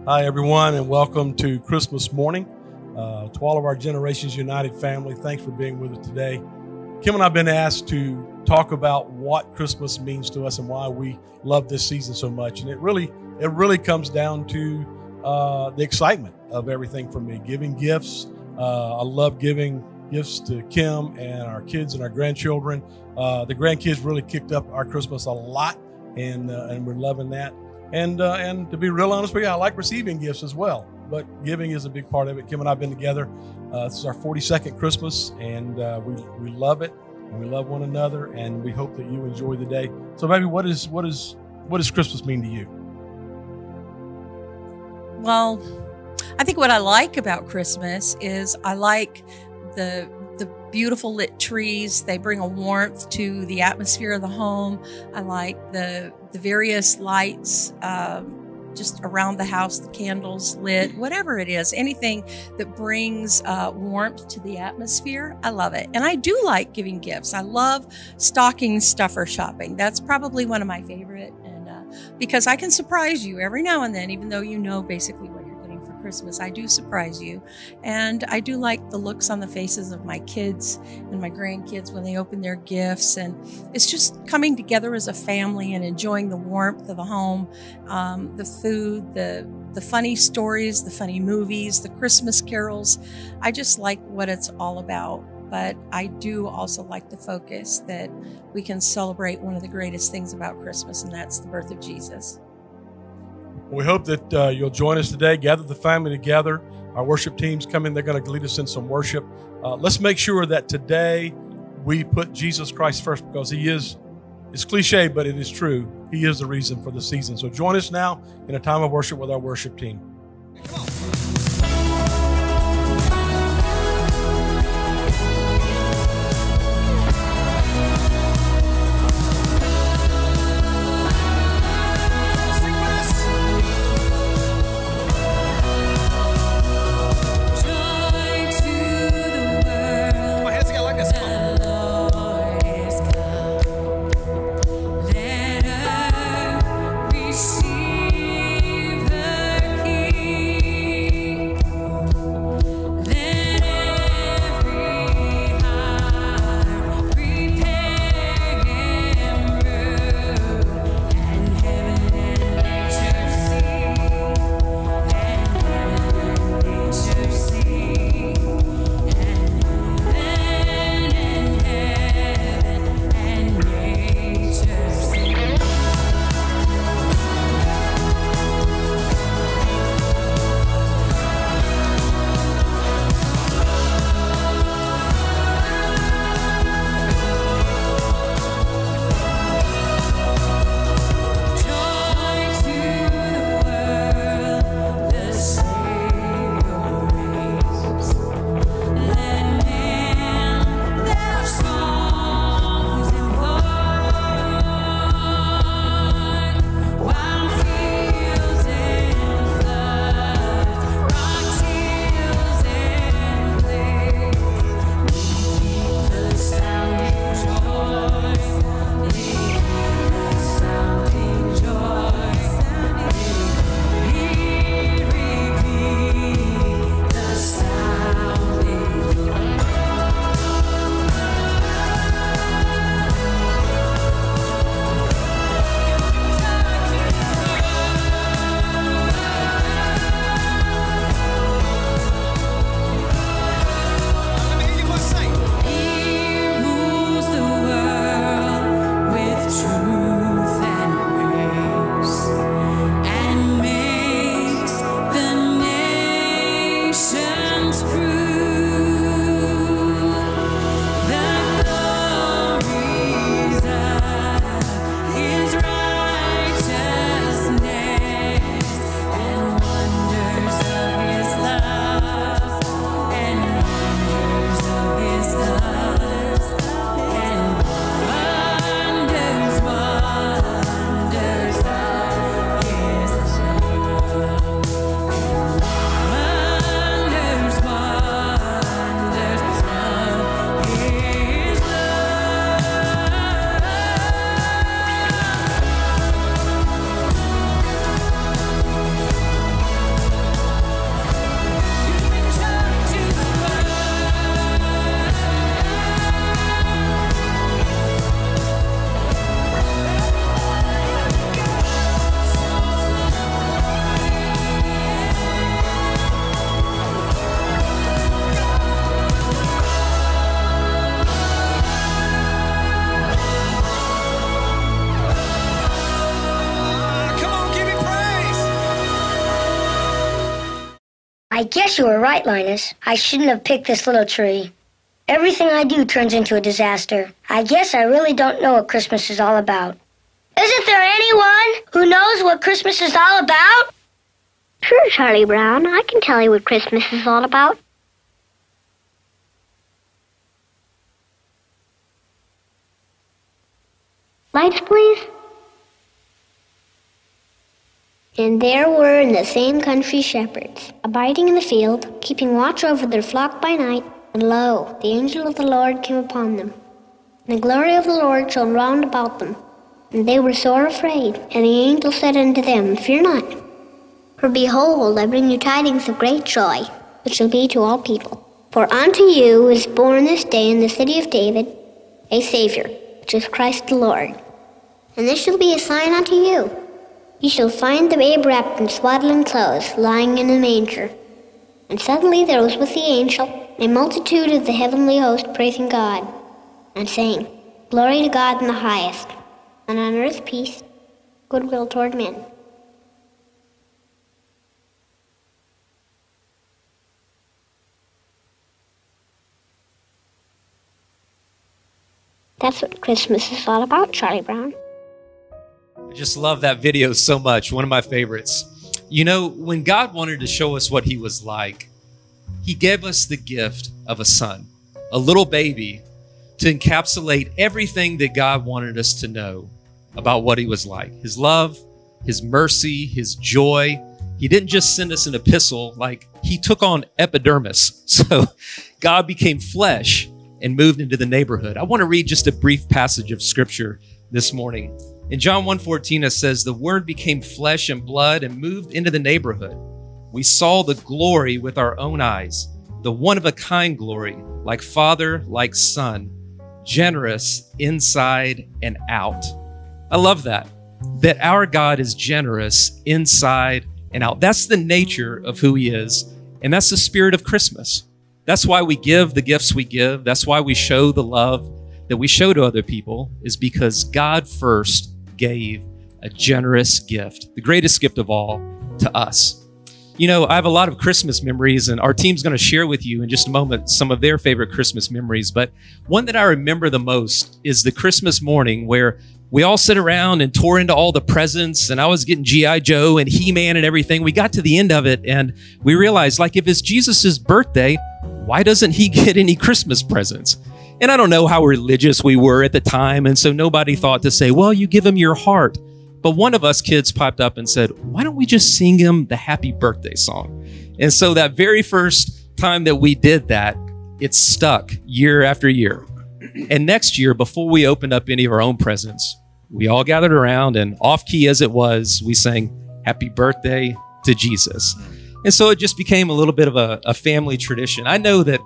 Hi, everyone, and welcome to Christmas morning. To all of our Generations United family, thanks for being with us today. Kim and I have been asked to talk about what Christmas means to us and why we love this season so much. And it really comes down to the excitement of everything for me. Giving gifts. I love giving gifts to Kim and our kids and our grandchildren. The grandkids really kicked up our Christmas a lot, and we're loving that. And to be real honest with you, I like receiving gifts as well, but giving is a big part of it. Kim and I have been together. This is our 42nd Christmas, and we love it, and we love one another, and we hope that you enjoy the day. So, baby, what does Christmas mean to you? Well, I think what I like about Christmas is I like the beautiful lit trees. They bring a warmth to the atmosphere of the home. I like the various lights just around the house, the candles lit, whatever it is, anything that brings warmth to the atmosphere. I love it. And I do like giving gifts. I love stocking stuffer shopping. That's probably one of my favorite. And because I can surprise you every now and then, even though you know basically what you're getting for Christmas, I do surprise you. And I do like the looks on the faces of my kids and my grandkids when they open their gifts. And it's just coming together as a family and enjoying the warmth of the home, the food, the funny stories, the funny movies, the Christmas carols. I just like what it's all about. But I do also like the focus that we can celebrate one of the greatest things about Christmas, and that's the birth of Jesus. We hope that you'll join us today. Gather the family together. Our worship team's coming. They're going to lead us in some worship. Let's make sure that today we put Jesus Christ first, because he is, it's cliche, but it is true. He is the reason for the season. So join us now in a time of worship with our worship team. Come on. Receive the King. I guess you were right, Linus. I shouldn't have picked this little tree. Everything I do turns into a disaster. I guess I really don't know what Christmas is all about. Isn't there anyone who knows what Christmas is all about? Sure, Charlie Brown. I can tell you what Christmas is all about. Lights, please. And there were in the same country shepherds, abiding in the field, keeping watch over their flock by night. And lo, the angel of the Lord came upon them. And the glory of the Lord shone round about them. And they were sore afraid. And the angel said unto them, Fear not. For behold, I bring you tidings of great joy, which shall be to all people. For unto you is born this day in the city of David a Savior, which is Christ the Lord. And this shall be a sign unto you. Ye shall find the babe wrapped in swaddling clothes, lying in a manger. And suddenly there was with the angel a multitude of the heavenly host praising God, and saying, Glory to God in the highest, and on earth peace, goodwill toward men. That's what Christmas is all about, Charlie Brown. I just love that video so much. One of my favorites. You know, when God wanted to show us what he was like, he gave us the gift of a son, a little baby, to encapsulate everything that God wanted us to know about what he was like. His love, his mercy, his joy. He didn't just send us an epistle, like he took on epidermis. So God became flesh and moved into the neighborhood. I want to read just a brief passage of scripture this morning. In John 1:14, it says, the word became flesh and blood and moved into the neighborhood. We saw the glory with our own eyes, the one-of-a-kind glory, like Father, like Son, generous inside and out. I love that our God is generous inside and out. That's the nature of who he is, and that's the spirit of Christmas. That's why we give the gifts we give. That's why we show the love that we show to other people, is because God first gave a generous gift, the greatest gift of all, to us. You know, I have a lot of Christmas memories, and our team's going to share with you in just a moment some of their favorite Christmas memories. But one that I remember the most is the Christmas morning where we all sit around and tore into all the presents, and I was getting G.I. Joe and He-Man and everything. We got to the end of it, and we realized, like, if it's Jesus's birthday, why doesn't he get any Christmas presents? And I don't know how religious we were at the time, and so nobody thought to say, well, you give him your heart. But one of us kids popped up and said, why don't we just sing him the happy birthday song? And so that very first time that we did that, it stuck year after year. And next year, before we opened up any of our own presents, we all gathered around, and off key as it was, we sang happy birthday to Jesus. And so it just became a little bit of a family tradition. I know that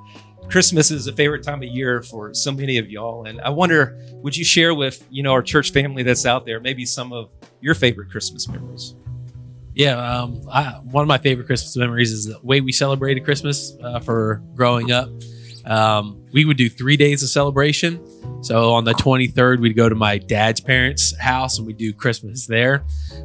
Christmas is a favorite time of year for so many of y'all. And I wonder, would you share with, our church family that's out there, maybe some of your favorite Christmas memories? Yeah, one of my favorite Christmas memories is the way we celebrated Christmas for growing up. We would do 3 days of celebration. So on the 23rd, we'd go to my dad's parents' house and we'd do Christmas there.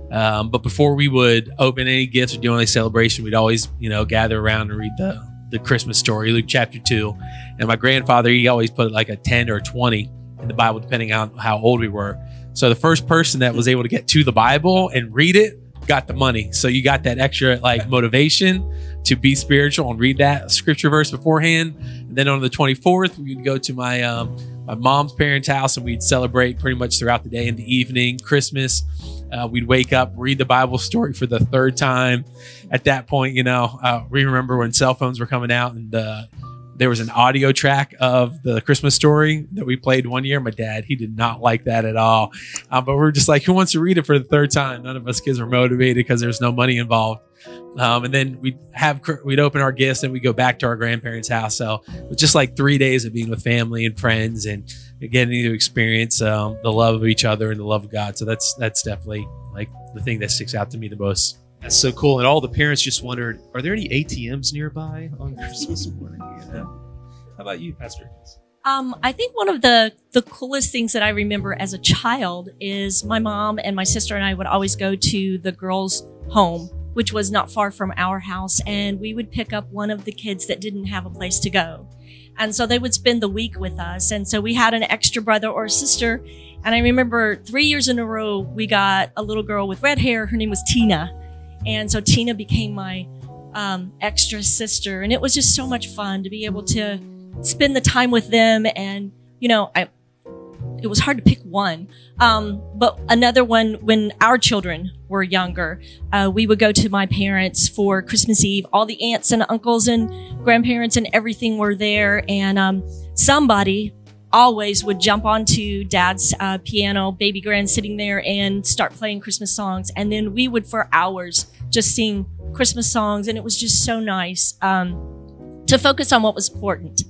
But before we would open any gifts or do any celebration, we'd always, gather around and read the Christmas story, Luke chapter 2. And my grandfather, he always put like a 10 or 20 in the Bible, depending on how old we were. So the first person that was able to get to the Bible and read it got the money. So you got that extra motivation to be spiritual and read that scripture verse beforehand. And then on the 24th, we'd go to my mom's parents' house and we'd celebrate pretty much throughout the day and the evening, Christmas. We'd wake up, read the Bible story for the third time. At that point, we remember when cell phones were coming out, and there was an audio track of the Christmas story that we played one year. My dad, he did not like that at all. But we were just like, who wants to read it for the third time? None of us kids were motivated because there's no money involved. And then we'd open our gifts and we'd go back to our grandparents' house. So it was just like 3 days of being with family and friends and getting to experience the love of each other and the love of God. So that's definitely like the thing that sticks out to me the most. That's so cool. And all the parents just wondered, are there any ATMs nearby on Christmas morning? How about you, Pastor? I think one of the coolest things that I remember as a child is my mom and my sister and I would always go to the girls' home which was not far from our house, and we would pick up one of the kids that didn't have a place to go. And so they would spend the week with us. And so we had an extra brother or sister. And I remember 3 years in a row, we got a little girl with red hair. Her name was Tina. And so Tina became my extra sister. And it was just so much fun to be able to spend the time with them. And, you know, it was hard to pick one. But another one, when our children were younger, we would go to my parents for Christmas Eve. All the aunts and uncles and grandparents and everything were there. And somebody always would jump onto Dad's piano, baby grand sitting there, and start playing Christmas songs. And then we would, for hours, just sing Christmas songs. And it was just so nice to focus on what was important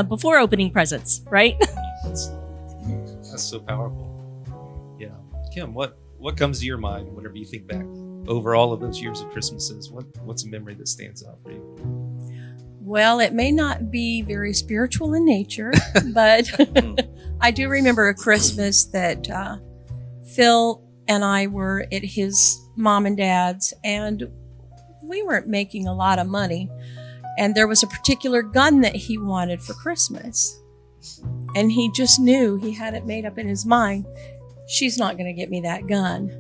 before opening presents, right? That's so powerful. Yeah. Kim, what comes to your mind whenever you think back over all of those years of Christmases? What's a memory that stands out for you? Well, it may not be very spiritual in nature, but I do remember a Christmas that Phil and I were at his mom and dad's, and we weren't making a lot of money. And there was a particular gun that he wanted for Christmas. And he just knew, he had it made up in his mind, she's not going to get me that gun.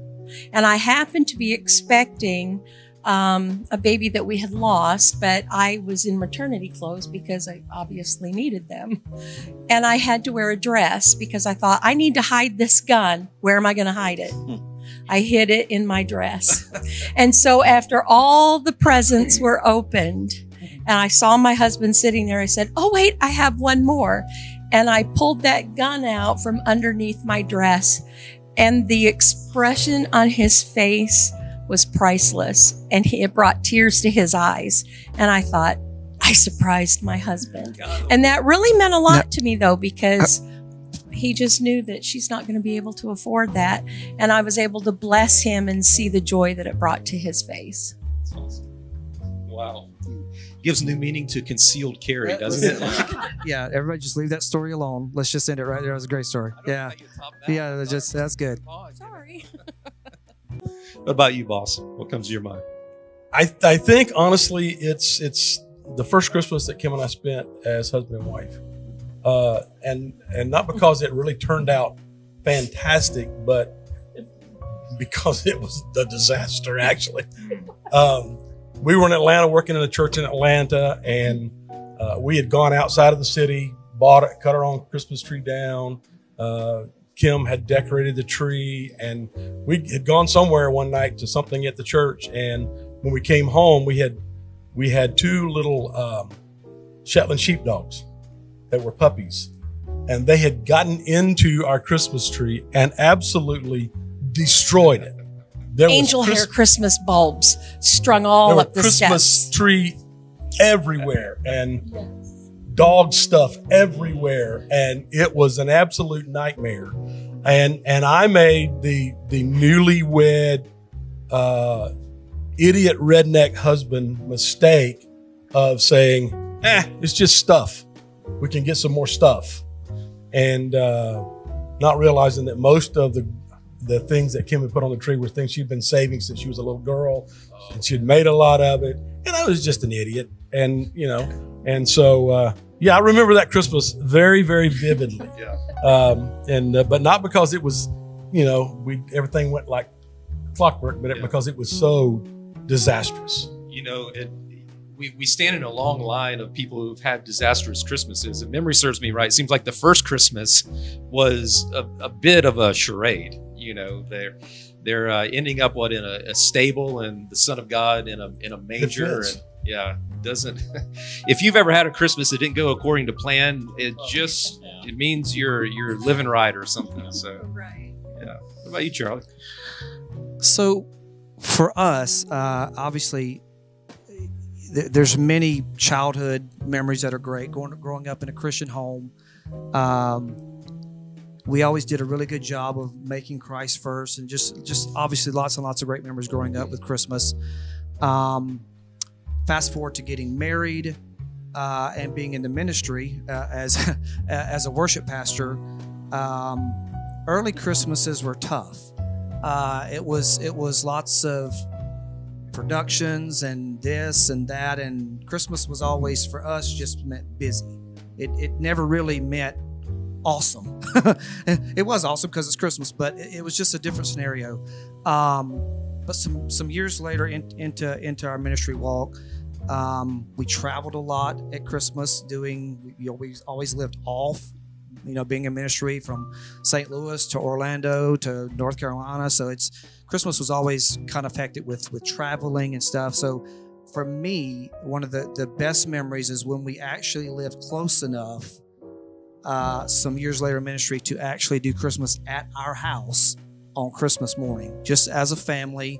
And I happened to be expecting a baby that we had lost, but I was in maternity clothes because I obviously needed them. And I had to wear a dress because I thought, I need to hide this gun. Where am I going to hide it? I hid it in my dress. And so after all the presents were opened and I saw my husband sitting there, I said, oh, wait, I have one more. And I pulled that gun out from underneath my dress, and the expression on his face was priceless, and it brought tears to his eyes. And I thought, I surprised my husband. And that really meant a lot to me, though, because he just knew that she's not going to be able to afford that. And I was able to bless him and see the joy that it brought to his face. That's awesome. Wow. Gives new meaning to concealed carry, doesn't it? Yeah, everybody just leave that story alone. Let's just end it right there. That was a great story. Yeah. Yeah, that's good. Sorry. What about you, boss? What comes to your mind? I think, honestly, it's the first Christmas that Kim and I spent as husband and wife. And not because it really turned out fantastic, but because it was a disaster, actually. We were in Atlanta, working in a church in Atlanta, and we had gone outside of the city, cut our own Christmas tree down. Kim had decorated the tree, and we had gone somewhere one night to something at the church. And when we came home, we had two little Shetland sheepdogs that were puppies, and they had gotten into our Christmas tree and absolutely destroyed it. There Angel hair Christmas bulbs strung all up the Christmas steps. Tree everywhere, and dog stuff everywhere, and it was an absolute nightmare. And I made the newlywed idiot redneck husband mistake of saying, it's just stuff. We can get some more stuff, and not realizing that most of the things that Kim had put on the tree were things she'd been saving since she was a little girl, and she'd made a lot of it. And I was just an idiot. And, and so, I remember that Christmas very, very vividly. But not because it was, everything went like clockwork, but because it was so disastrous. We stand in a long line of people who've had disastrous Christmases. If memory serves me right, it seems like the first Christmas was a bit of a charade. They're ending up in a stable, and the Son of God in a manger. Doesn't. If you've ever had a Christmas that didn't go according to plan, it means you're living right or something. So Right. yeah. What about you, Charlie? So for us, obviously, there's many childhood memories that are great. Growing up in a Christian home, we always did a really good job of making Christ first, and just obviously lots and lots of great memories growing up with Christmas. Fast forward to getting married and being in the ministry as a worship pastor. Early Christmases were tough. It was lots of productions and this and that, and Christmas was always for us just meant busy. It never really meant awesome. It was awesome because it's Christmas, but it was just a different scenario. But some years later into our ministry walk, we traveled a lot at Christmas. We always lived off, being in ministry from St. Louis to Orlando to North Carolina. So Christmas was always kind of hectic with traveling and stuff. So for me, one of the best memories is when we actually lived close enough some years later in ministry to actually do Christmas at our house on Christmas morning, just as a family,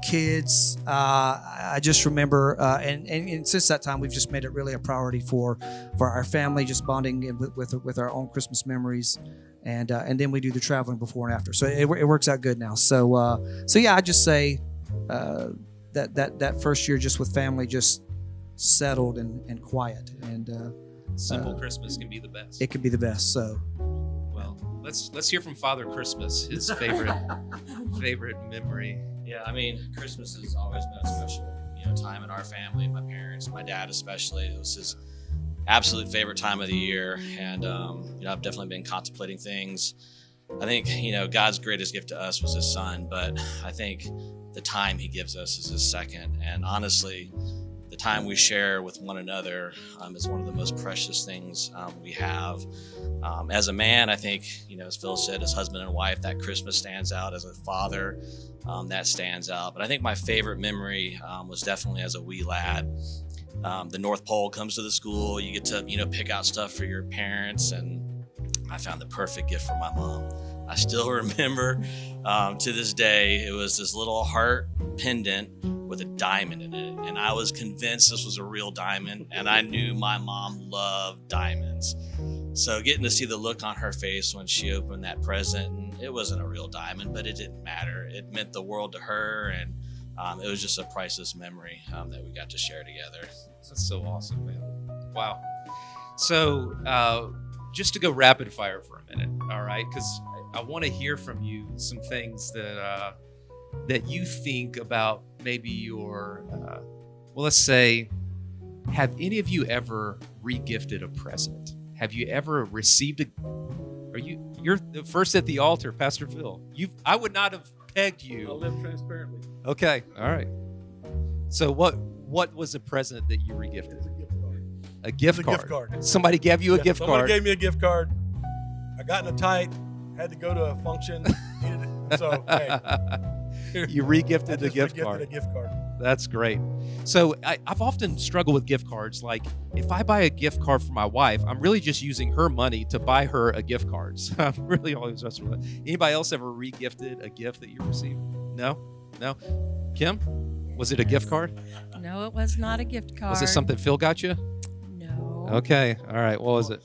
kids. I just remember, and since that time, we've just made it really a priority for our family, just bonding with our own Christmas memories, and then we do the traveling before and after. So it works out good now. So yeah, I just say that first year just with family, just settled and quiet, and simple Christmas can be the best. It could be the best. So, well, let's hear from Father Christmas, his favorite memory. Yeah, I mean, Christmas has always been a special, time in our family. My parents, my dad especially, it was his absolute favorite time of the year. And I've definitely been contemplating things. I think God's greatest gift to us was His Son, but I think the time He gives us is His second. And honestly, the time we share with one another is one of the most precious things we have. As a man, I think, as Phil said, as husband and wife, that Christmas stands out. As a father, that stands out. But I think my favorite memory was definitely as a wee lad. The North Pole comes to the school. You get to, pick out stuff for your parents. And I found the perfect gift for my mom. I still remember to this day, it was this little heart pendant with a diamond in it. And I was convinced this was a real diamond. And I knew my mom loved diamonds. So getting to see the look on her face when she opened that present, and it wasn't a real diamond, but it didn't matter. It meant the world to her. And it was just a priceless memory that we got to share together. That's so awesome, man. Wow. So just to go rapid fire for a minute, all right? Because I want to hear from you some things that you think about maybe your, let's say, have any of you ever re-gifted a present? Have you ever received you're the first at the altar, Pastor Phil. I would not have pegged you. I'll live transparently. Okay, all right. So what was a present that you re-gifted? A gift card. Somebody gave you a gift card. Somebody gave me a gift card. I got in a tight, had to go to a function. So, hey. You re-gifted the gift card. A gift card. That's great. So I've often struggled with gift cards. Like if I buy a gift card for my wife, I'm really just using her money to buy her a gift card. So I'm really always wrestling with that. Anybody else ever re-gifted a gift that you received? No? Kim? Was it a gift card? No, it was not a gift card. Was it something Phil got you? No. Okay. All right. What was it?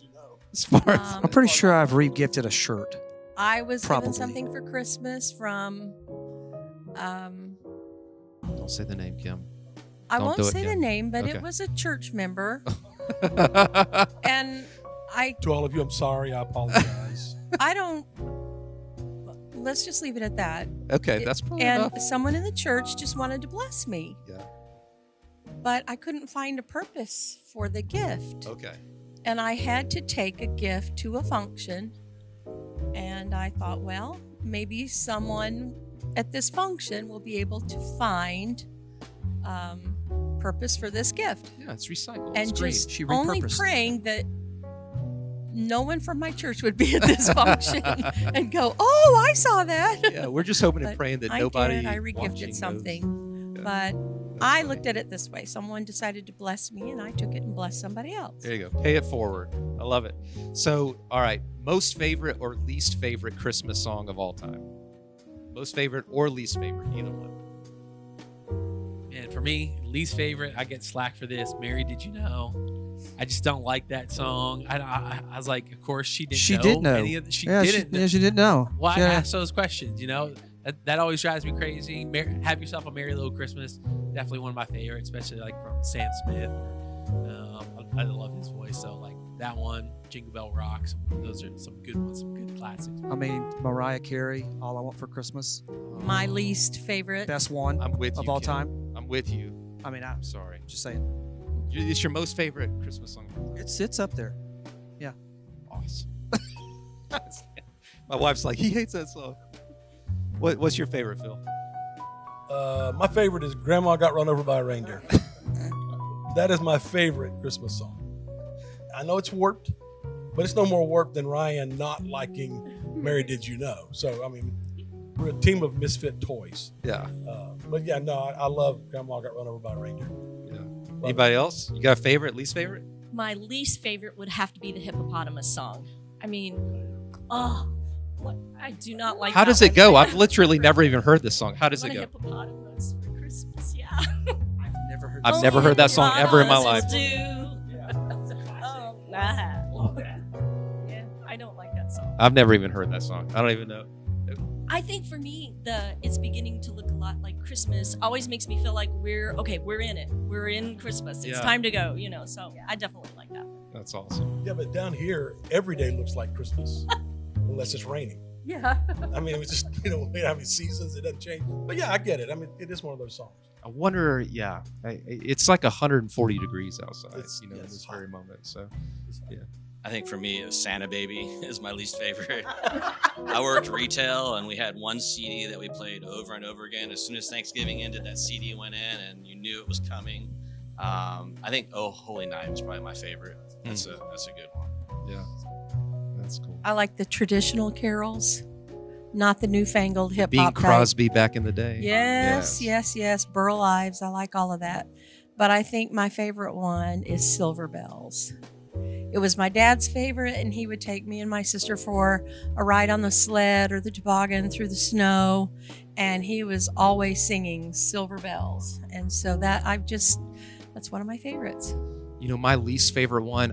As far as I'm pretty sure I've re-gifted a shirt. I was Probably. given something for Christmas from Don't say the name, Kim. I Don't won't do it, say the Kim. name, but Okay. it was a church member. And To all of you, I'm sorry. I apologize. I don't, let's just leave it at that. Okay, that's probably And enough. someone in the church just wanted to bless me. Yeah. But I couldn't find a purpose for the gift. Okay. And I had to take a gift to a function. And I thought, well, maybe someone at this function will be able to find purpose for this gift. Yeah, it's recycled. And it's green. just She only repurposed. praying that no one from my church would be at this function and go, oh, I saw that. Yeah, we're just hoping and But praying that I nobody. did. I watching regifted knows. something. Yeah. But I looked at it this way. Someone decided to bless me, and I took it and blessed somebody else. There you go. Pay it forward. I love it. So, all right. Most favorite or least favorite Christmas song of all time? Most favorite or least favorite? Either one. And for me, least favorite, I get slack for this. Mary, did you know? I just don't like that song. I was like, of course she didn't She know. did know. She Yeah, didn't know. she didn't know. Well, I Yeah. ask those questions, That always drives me crazy. Have Yourself a Merry Little Christmas. Definitely one of my favorites, especially like from Sam Smith. I love his voice. So like that one, Jingle Bell Rock. Those are some good ones, some good classics. I mean, Mariah Carey, All I Want for Christmas. My least favorite. Best one I'm with of you, all Kim. time. I'm with you. I mean, I'm sorry. just saying. It's your most favorite Christmas song. It's up there. Yeah. Awesome. My wife's like, he hates that song. What's your favorite, Phil? My favorite is Grandma Got Run Over by a Reindeer. That is my favorite Christmas song. I know it's warped, but it's no more warped than Ryan not liking Mary Did You Know. So, I mean, we're a team of misfit toys. Yeah. But yeah, no, I love Grandma Got Run Over by a Reindeer. Yeah. Anybody else? You got a favorite, least favorite? My least favorite would have to be the hippopotamus song. I mean, oh, what? I do not like. How that does it one. go? I've literally never even heard this song. How does What it a go? hippopotamus for Christmas, yeah. I've never heard that song ever in my life. Oh, nah. Yeah, I don't like that song. I've never even heard that song. I don't even know. I think for me, it's beginning to look a lot like Christmas always makes me feel like we're in it. We're in Christmas. It's Yeah. time to go, so I definitely like that. That's awesome. Yeah, but down here, every day looks like Christmas, unless it's raining. Yeah. I mean, it was just, we don't have any seasons. It doesn't change. But yeah, I get it. I mean, it is one of those songs. I wonder, yeah, it's like 140 degrees outside, in this very moment. So, yeah. I think for me, Santa Baby is my least favorite. I worked retail, and we had one CD that we played over and over again. As soon as Thanksgiving ended, that CD went in, and you knew it was coming. I think Oh Holy Night was probably my favorite. That's a good one. Yeah, that's cool. I like the traditional carols, not the newfangled hip Bing hop. Crosby back in the day. Yes. Burl Ives. I like all of that. But I think my favorite one is Silver Bells. It was my dad's favorite, and he would take me and my sister for a ride on the sled or the toboggan through the snow, and he was always singing Silver Bells. And so that's one of my favorites. My least favorite one,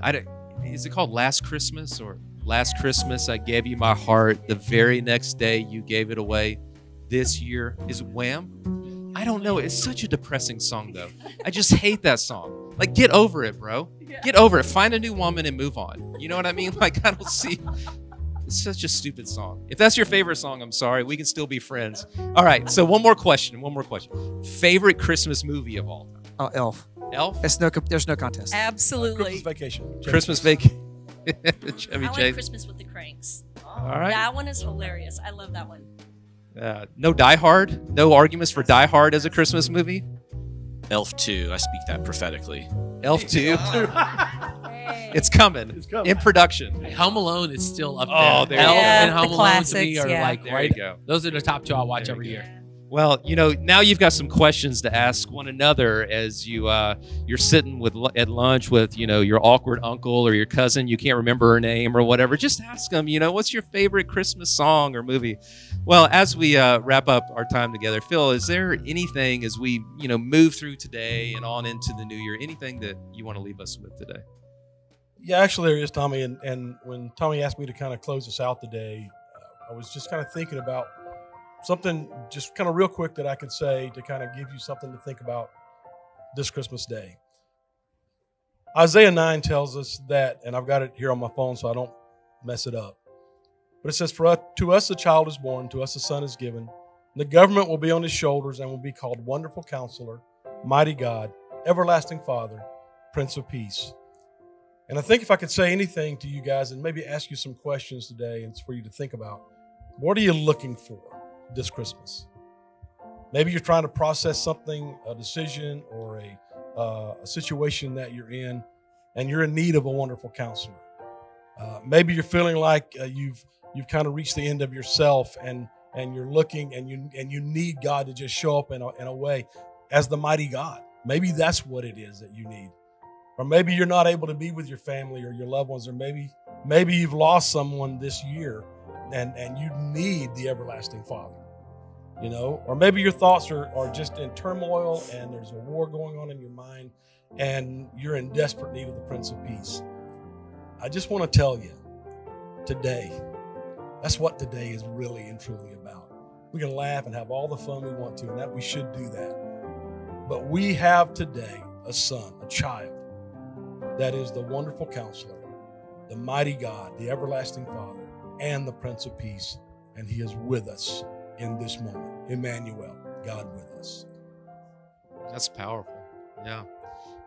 is it called Last Christmas or Last Christmas I Gave You My Heart, the very next day you gave it away? This year is Wham? I don't know. It's such a depressing song, though. I just hate that song. Like, get over it, bro. Yeah. Get over it. Find a new woman and move on. You know what I mean? Like, I don't see. It's such a stupid song. If that's your favorite song, I'm sorry. We can still be friends. All right. So one more question. Favorite Christmas movie of all time? Oh, Elf. Elf? There's no contest. Absolutely. Christmas Vacation. Christmas Vacation. I like Christmas with the Cranks. All right. That one is hilarious. I love that one. No Die Hard? No arguments for Die Hard as a Christmas movie? Elf 2, I speak that prophetically. Elf 2? It's coming. In production. Home Alone is still up there. Oh, there Elf you go. and Home The Alone to me classics, are yeah. like There right. you go. Those are the top two I'll watch There every you year. Well, now you've got some questions to ask one another as you're sitting at lunch with your awkward uncle or your cousin. You can't remember her name or whatever. Just ask them. What's your favorite Christmas song or movie? Well, as we wrap up our time together, Phil, is there anything as we move through today and on into the new year? Anything that you want to leave us with today? Yeah, actually, there is, Tommy. And when Tommy asked me to kind of close us out today, I was just kind of thinking about something just kind of real quick that I could say to kind of give you something to think about this Christmas day. Isaiah 9 tells us that, and I've got it here on my phone so I don't mess it up. But it says, to us a child is born, to us a son is given. And the government will be on his shoulders and will be called Wonderful Counselor, Mighty God, Everlasting Father, Prince of Peace. And I think if I could say anything to you guys and maybe ask you some questions today, and it's for you to think about, what are you looking for this Christmas? Maybe you're trying to process something, a decision or a situation that you're in, and you're in need of a wonderful counselor. Maybe you're feeling like you've kind of reached the end of yourself, and you're looking and you need God to just show up in a way as the mighty God. Maybe that's what it is that you need. Or maybe you're not able to be with your family or your loved ones, or maybe you've lost someone this year and you need the everlasting Father. Or maybe your thoughts are just in turmoil and there's a war going on in your mind and you're in desperate need of the Prince of Peace. I just want to tell you today, that's what today is really and truly about. We can laugh and have all the fun we want to, and that we should do that. But we have today a son, a child, that is the Wonderful Counselor, the mighty God, the everlasting Father, and the Prince of Peace, and he is with us in this moment. Emmanuel, God with us. That's powerful. Yeah.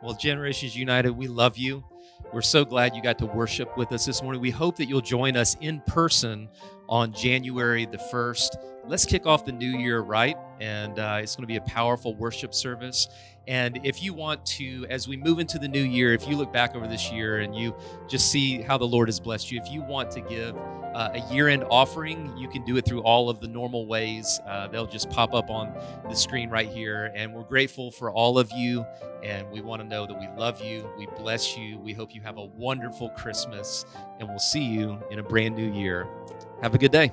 Well, Generations United, we love you. We're so glad you got to worship with us this morning. We hope that you'll join us in person on January the 1st. Let's kick off the new year right, and it's going to be a powerful worship service. And if you want to, as we move into the new year, if you look back over this year and you just see how the Lord has blessed you, if you want to give a year-end offering, you can do it through all of the normal ways. They'll just pop up on the screen right here. And we're grateful for all of you. And we want to know that we love you. We bless you. We hope you have a wonderful Christmas. And we'll see you in a brand new year. Have a good day.